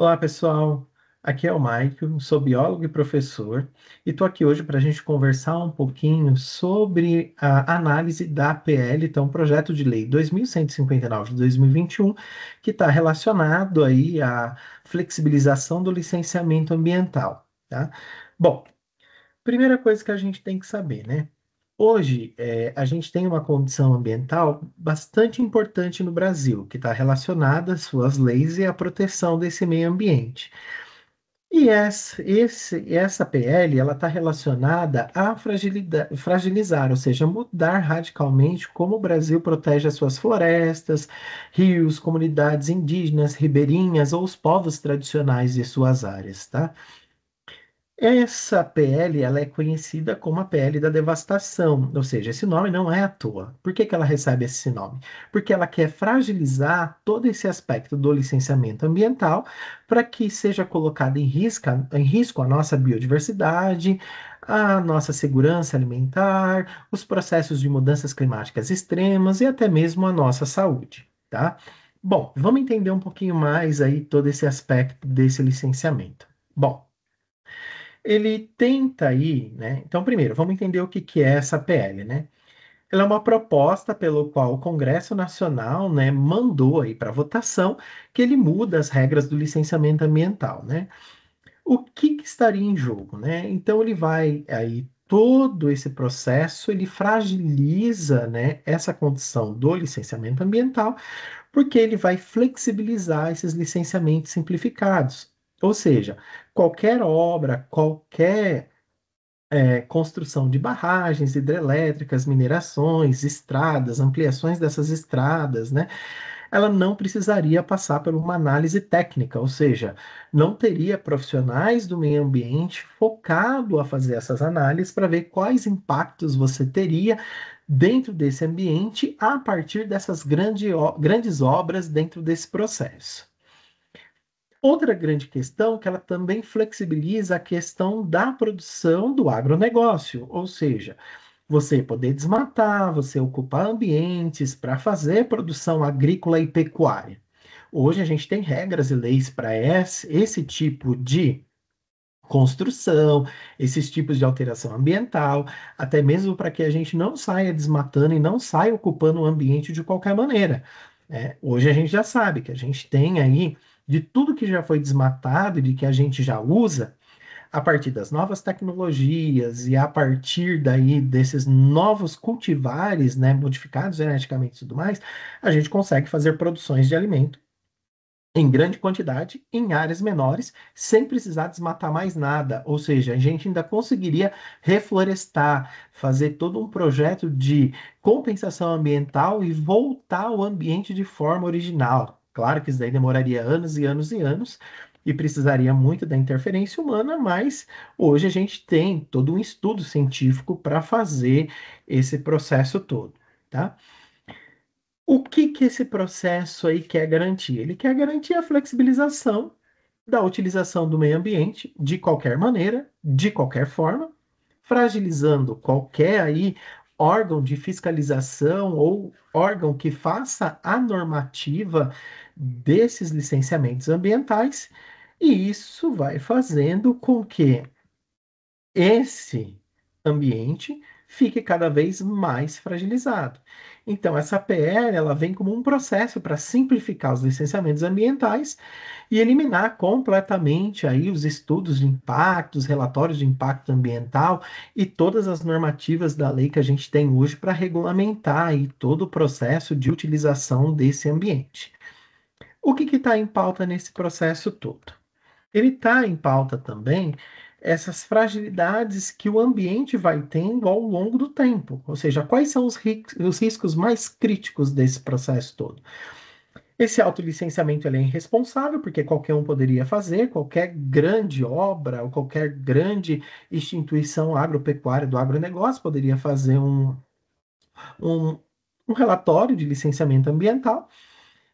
Olá, pessoal. Aqui é o Maicon, sou biólogo e professor, e estou aqui hoje para a gente conversar um pouquinho sobre a análise da APL, então, Projeto de Lei 2159 de 2021, que está relacionado aí à flexibilização do licenciamento ambiental, tá? Bom, primeira coisa que a gente tem que saber, né? Hoje, a gente tem uma condição ambiental bastante importante no Brasil, que está relacionada às suas leis e à proteção desse meio ambiente. E essa PL, ela está relacionada a fragilizar, ou seja, mudar radicalmente como o Brasil protege as suas florestas, rios, comunidades indígenas, ribeirinhas ou os povos tradicionais de suas áreas, tá? Essa PL, ela é conhecida como a PL da devastação, ou seja, esse nome não é à toa. Por que que ela recebe esse nome? Porque ela quer fragilizar todo esse aspecto do licenciamento ambiental para que seja colocada em risco a nossa biodiversidade, a nossa segurança alimentar, os processos de mudanças climáticas extremas e até mesmo a nossa saúde, tá? Bom, vamos entender um pouquinho mais aí todo esse aspecto desse licenciamento. Bom, ele tenta aí, né? Então, primeiro, vamos entender o que que é essa PL, né? Ela é uma proposta pelo qual o Congresso Nacional, né, mandou aí para votação que ele muda as regras do licenciamento ambiental, né? O que que estaria em jogo, né? Então ele vai aí todo esse processo, ele fragiliza, né, essa condição do licenciamento ambiental, porque ele vai flexibilizar esses licenciamentos simplificados. Ou seja, qualquer obra, qualquer construção de barragens hidrelétricas, minerações, estradas, ampliações dessas estradas, né? Ela não precisaria passar por uma análise técnica, ou seja, não teria profissionais do meio ambiente focado a fazer essas análises para ver quais impactos você teria dentro desse ambiente a partir dessas grandes obras dentro desse processo. Outra grande questão é que ela também flexibiliza a questão da produção do agronegócio, ou seja, você poder desmatar, você ocupar ambientes para fazer produção agrícola e pecuária. Hoje a gente tem regras e leis para esse tipo de construção, esses tipos de alteração ambiental, até mesmo para que a gente não saia desmatando e não saia ocupando o ambiente de qualquer maneira. Hoje a gente já sabe que a gente tem aí de tudo que já foi desmatado e de que a gente já usa, a partir das novas tecnologias e a partir daí desses novos cultivares, né, modificados geneticamente e tudo mais, a gente consegue fazer produções de alimento em grande quantidade, em áreas menores, sem precisar desmatar mais nada. Ou seja, a gente ainda conseguiria reflorestar, fazer todo um projeto de compensação ambiental e voltar ao ambiente de forma original. Claro que isso daí demoraria anos e anos e anos e precisaria muito da interferência humana, mas hoje a gente tem todo um estudo científico para fazer esse processo todo, tá? O que que esse processo aí quer garantir? Ele quer garantir a flexibilização da utilização do meio ambiente de qualquer maneira, de qualquer forma, fragilizando qualquer aí órgão de fiscalização ou órgão que faça a normativa desses licenciamentos ambientais, e isso vai fazendo com que esse ambiente fique cada vez mais fragilizado. Então, essa PL ela vem como um processo para simplificar os licenciamentos ambientais e eliminar completamente aí os estudos de impacto, os relatórios de impacto ambiental e todas as normativas da lei que a gente tem hoje para regulamentar aí todo o processo de utilização desse ambiente. O que está em pauta nesse processo todo? Ele está em pauta também essas fragilidades que o ambiente vai tendo ao longo do tempo, ou seja, quais são os riscos mais críticos desse processo todo. Esse autolicenciamento ele é irresponsável, porque qualquer um poderia fazer, qualquer grande obra ou qualquer grande instituição agropecuária do agronegócio poderia fazer um, um relatório de licenciamento ambiental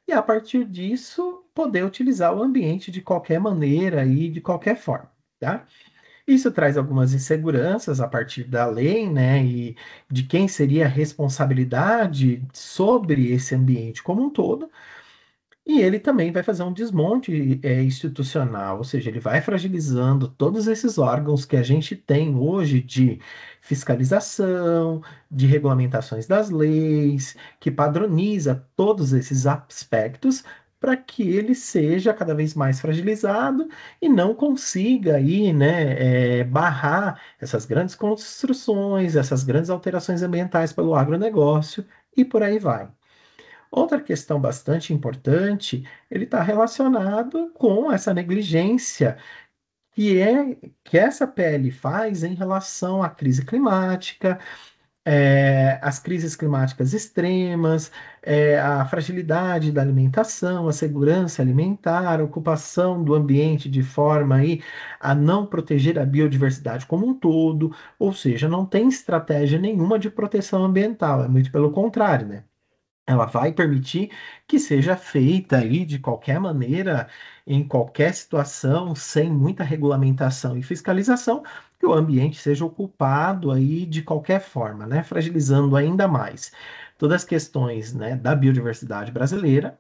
e, a partir disso, poder utilizar o ambiente de qualquer maneira e de qualquer forma, tá? Isso traz algumas inseguranças a partir da lei, né, e de quem seria a responsabilidade sobre esse ambiente como um todo. E ele também vai fazer um desmonte institucional, ou seja, ele vai fragilizando todos esses órgãos que a gente tem hoje de fiscalização, de regulamentações das leis, que padroniza todos esses aspectos para que ele seja cada vez mais fragilizado e não consiga aí, né, barrar essas grandes construções, essas grandes alterações ambientais pelo agronegócio e por aí vai. Outra questão bastante importante, ele está relacionado com essa negligência que é que essa PL faz em relação à crise climática, as crises climáticas extremas, a fragilidade da alimentação, a segurança alimentar, a ocupação do ambiente de forma aí a não proteger a biodiversidade como um todo, ou seja, não tem estratégia nenhuma de proteção ambiental, é muito pelo contrário, né? Ela vai permitir que seja feita aí de qualquer maneira, em qualquer situação, sem muita regulamentação e fiscalização, que o ambiente seja ocupado aí de qualquer forma, né? Fragilizando ainda mais todas as questões, né, da biodiversidade brasileira,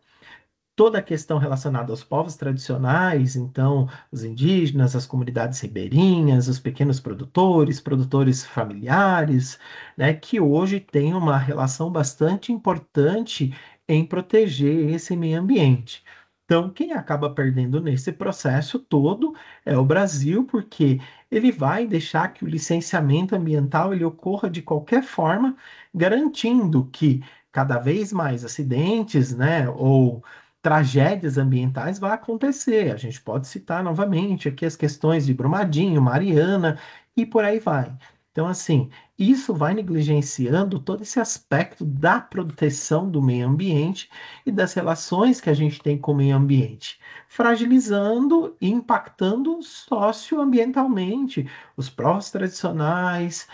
toda a questão relacionada aos povos tradicionais, então os indígenas, as comunidades ribeirinhas, os pequenos produtores, produtores familiares, né, que hoje têm uma relação bastante importante em proteger esse meio ambiente. Então, quem acaba perdendo nesse processo todo é o Brasil, porque ele vai deixar que o licenciamento ambiental ele ocorra de qualquer forma, garantindo que cada vez mais acidentes, né, ou tragédias ambientais vai acontecer. A gente pode citar novamente aqui as questões de Brumadinho, Mariana e por aí vai. Então, assim, isso vai negligenciando todo esse aspecto da proteção do meio ambiente e das relações que a gente tem com o meio ambiente, fragilizando e impactando socioambientalmente os povos tradicionais,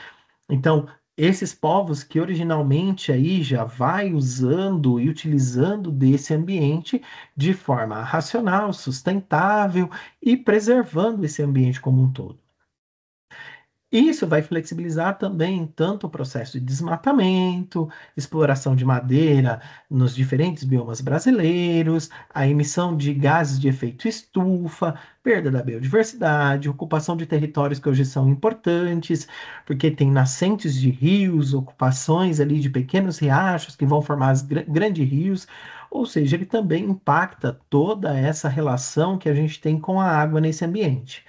então, esses povos que originalmente aí já vai usando e utilizando desse ambiente de forma racional, sustentável e preservando esse ambiente como um todo. Isso vai flexibilizar também tanto o processo de desmatamento, exploração de madeira nos diferentes biomas brasileiros, a emissão de gases de efeito estufa, perda da biodiversidade, ocupação de territórios que hoje são importantes, porque tem nascentes de rios, ocupações ali de pequenos riachos que vão formar os grandes rios, ou seja, ele também impacta toda essa relação que a gente tem com a água nesse ambiente.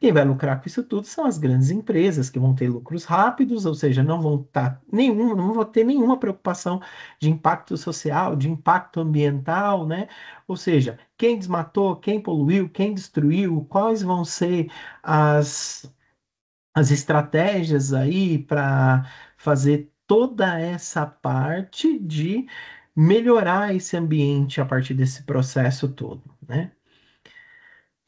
Quem vai lucrar com isso tudo são as grandes empresas que vão ter lucros rápidos, ou seja, não vão ter nenhuma preocupação de impacto social, de impacto ambiental, né? Ou seja, quem desmatou, quem poluiu, quem destruiu, quais vão ser as, as estratégias aí para fazer toda essa parte de melhorar esse ambiente a partir desse processo todo, né?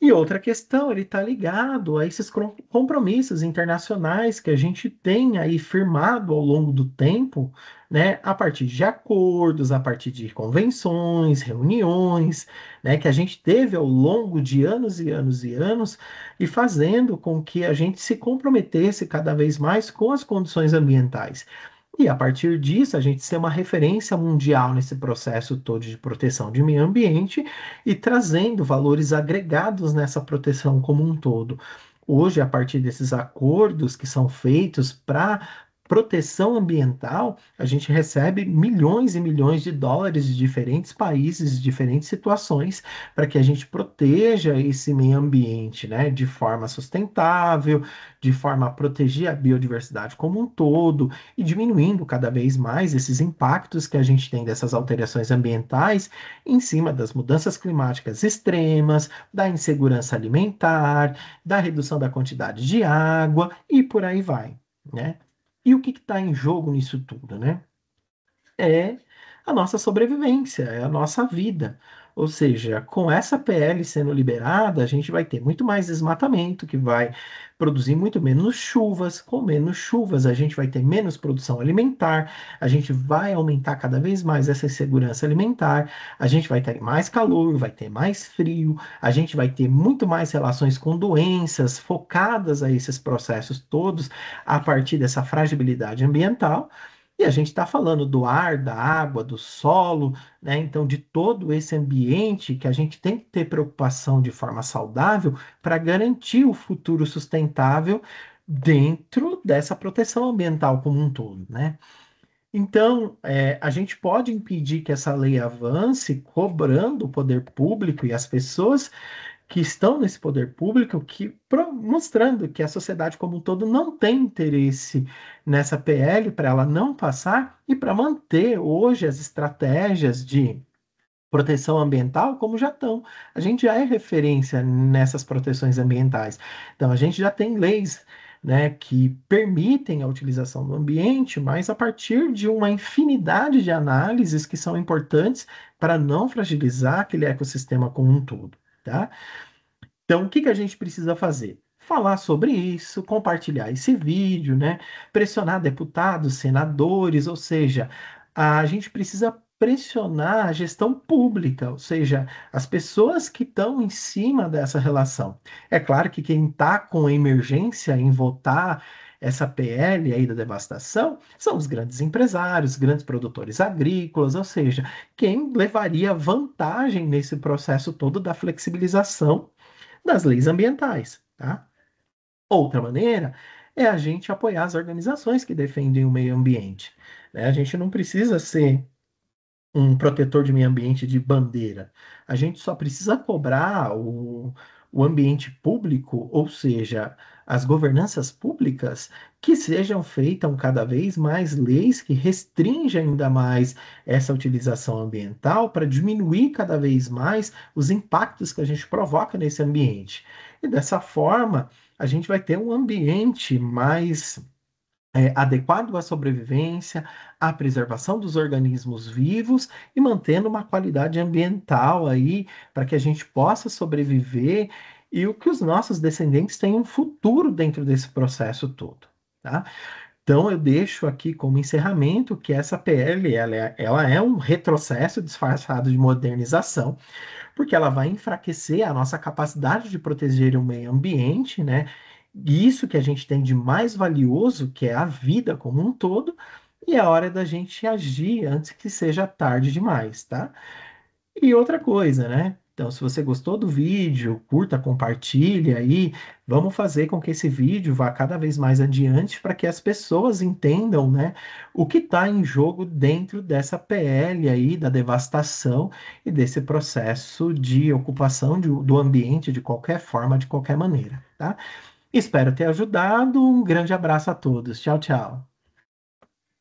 E outra questão, ele está ligado a esses compromissos internacionais que a gente tem aí firmado ao longo do tempo, né, a partir de acordos, a partir de convenções, reuniões, né, que a gente teve ao longo de anos e anos e anos, e fazendo com que a gente se comprometesse cada vez mais com as condições ambientais. E a partir disso, a gente ser uma referência mundial nesse processo todo de proteção de meio ambiente e trazendo valores agregados nessa proteção como um todo. Hoje, a partir desses acordos que são feitos para proteção ambiental, a gente recebe milhões e milhões de dólares de diferentes países, de diferentes situações, para que a gente proteja esse meio ambiente, né, de forma sustentável, de forma a proteger a biodiversidade como um todo e diminuindo cada vez mais esses impactos que a gente tem dessas alterações ambientais em cima das mudanças climáticas extremas, da insegurança alimentar, da redução da quantidade de água e por aí vai, né? E o que está em jogo nisso tudo, né? É a nossa sobrevivência, é a nossa vida. Ou seja, com essa PL sendo liberada, a gente vai ter muito mais desmatamento, que vai produzir muito menos chuvas. Com menos chuvas, a gente vai ter menos produção alimentar, a gente vai aumentar cada vez mais essa insegurança alimentar, a gente vai ter mais calor, vai ter mais frio, a gente vai ter muito mais relações com doenças focadas a esses processos todos a partir dessa fragilidade ambiental. E a gente está falando do ar, da água, do solo, né? Então, de todo esse ambiente que a gente tem que ter preocupação de forma saudável para garantir o futuro sustentável dentro dessa proteção ambiental como um todo, né? Então, a gente pode impedir que essa lei avance cobrando o poder público e as pessoas que estão nesse poder público, mostrando que a sociedade como um todo não tem interesse nessa PL para ela não passar e para manter hoje as estratégias de proteção ambiental como já estão. A gente já é referência nessas proteções ambientais. Então, a gente já tem leis, né, que permitem a utilização do ambiente, mas a partir de uma infinidade de análises que são importantes para não fragilizar aquele ecossistema como um todo, tá? Então, o que que a gente precisa fazer? Falar sobre isso, compartilhar esse vídeo, né? Pressionar deputados, senadores, ou seja, a gente precisa pressionar a gestão pública, ou seja, as pessoas que estão em cima dessa relação. É claro que quem está com emergência em votar essa PL aí da devastação são os grandes empresários, grandes produtores agrícolas, ou seja, quem levaria vantagem nesse processo todo da flexibilização das leis ambientais, tá? Outra maneira é a gente apoiar as organizações que defendem o meio ambiente, né? A gente não precisa ser um protetor de meio ambiente de bandeira. A gente só precisa cobrar o ambiente público, ou seja, as governanças públicas, que sejam feitas cada vez mais leis que restringem ainda mais essa utilização ambiental para diminuir cada vez mais os impactos que a gente provoca nesse ambiente. E dessa forma, a gente vai ter um ambiente mais adequado à sobrevivência, à preservação dos organismos vivos e mantendo uma qualidade ambiental aí para que a gente possa sobreviver e o que os nossos descendentes tenham um futuro dentro desse processo todo, tá? Então eu deixo aqui como encerramento que essa PL ela é um retrocesso disfarçado de modernização porque ela vai enfraquecer a nossa capacidade de proteger o meio ambiente, né? E isso que a gente tem de mais valioso, que é a vida como um todo, e é hora da gente agir antes que seja tarde demais, tá? E outra coisa, né? Então, se você gostou do vídeo, curta, compartilhe aí. Vamos fazer com que esse vídeo vá cada vez mais adiante para que as pessoas entendam, né, o que está em jogo dentro dessa PL aí da devastação e desse processo de ocupação do ambiente de qualquer forma, de qualquer maneira, tá? Espero ter ajudado. Um grande abraço a todos. Tchau, tchau.